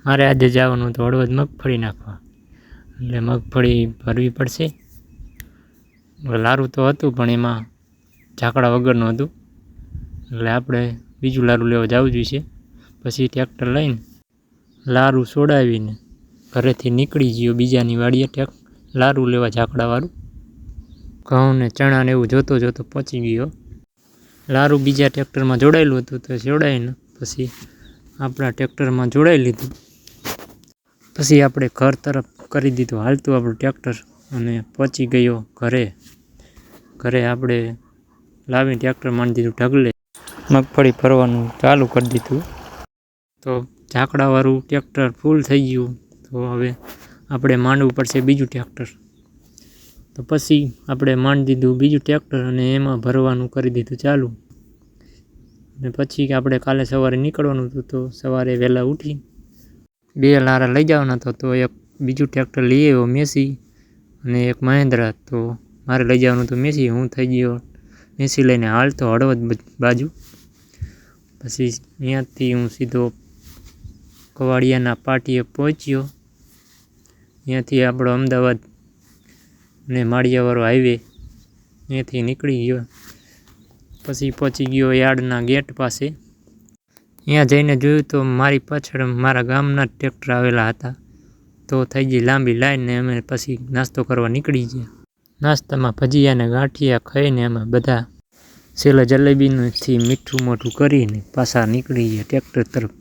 મારે આજે જવાનું તો હળવદ મગફળી નાખવા, એટલે મગફળી ભરવી પડશે. લારું તો હતું પણ એમાં ઝાકડા વગરનું હતું, એટલે આપણે બીજું લારું લેવા જવું જોઈશે. પછી ટ્રેક્ટર લઈને લારું છોડાવીને ઘરેથી નીકળી ગયો બીજાની વાડીએ લારું લેવા ઝાકડાવાળું. ઘઉં ને ચણા ને એવું જોતો પહોંચી ગયો. લારું બીજા ટ્રેક્ટરમાં જોડાયેલું હતું તો જોડાઈને પછી આપણા ટ્રેક્ટરમાં જોડાઈ લીધું. પછી આપણે ઘર તરફ કરી દીધું હાલતું આપણું ટ્રેક્ટર, અને પહોંચી ગયો ઘરે આપણે લાવીને ટ્રેક્ટર માંડી દીધું ઢગલે. મગફળી ભરવાનું ચાલુ કરી દીધું. તો ઝાકડાવાળું ટ્રેક્ટર ફૂલ થઈ ગયું. તો હવે આપણે માંડવું પડશે બીજું ટ્રેક્ટર. તો પછી આપણે માંડી દીધું બીજું ટ્રેક્ટર અને એમાં ભરવાનું કરી દીધું ચાલુ. અને પછી આપણે કાલે સવારે નીકળવાનું હતું, તો સવારે વહેલા ઉઠી 2 લારા લઈ જવાના હતો. તો એક બીજું ટ્રેક્ટર લઈ આવ્યો મેસી અને એક મહેન્દ્રા. તો મારે લઈ જવાનું હતું મેસી. હું થઈ ગયો મેસી લઈને હાલતો હળવદ બાજુ. પછી અહીંયાથી હું સીધો કવાડિયાના પાટીએ પહોંચ્યો. અહીંયાથી આપણો અમદાવાદ ને માળિયાવાળો હાઈવે અહીંયાથી નીકળી ગયો. પછી પહોંચી ગયો યાર્ડના ગેટ પાસે. અહીંયા જઈને જોયું તો મારી પાછળ મારા ગામના ટ્રેક્ટર આવેલા હતા. તો થઈ ગઈ લાંબી લાઈન ને અમે પછી નાસ્તો કરવા નીકળી ગયા. નાસ્તામાં ભજીયા ને ગાંઠિયા ખાઈને અમે બધા છેલ્લે જલેબીથી મીઠું મોઢું કરીને પાછા નીકળી ગયા ટ્રેક્ટર તરફ.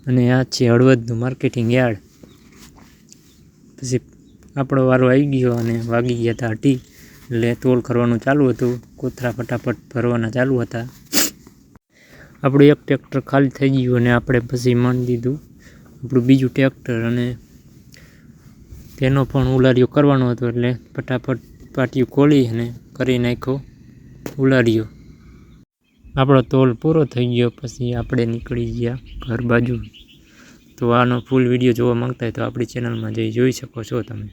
અને આ છે હળવદનું માર્કેટિંગ યાર્ડ. પછી આપણો વારો આવી ગયો અને વાગી ગયા હતા 8, એટલે તોલ કરવાનું ચાલુ હતું. કોથળા ફટાફટ ભરવાના ચાલુ હતા. આપણું એક ટ્રેક્ટર ખાલી થઈ ગયું અને આપણે પછી માંડી દીધું આપણું બીજું ટ્રેક્ટર, અને તેનો પણ ઉલારીઓ કરવાનો હતો. એટલે ફટાફટ પાટિયું ખોલી અને કરી નાખ્યો ઉલારીઓ. આપણો તોલ પૂરો થઈ ગયો. પછી આપણે નીકળી ગયા ઘર બાજુ. તો આનો ફૂલ વિડીયો જોવા માંગતા હોય તો આપણી ચેનલમાં જઈ જોઈ શકો છો તમે.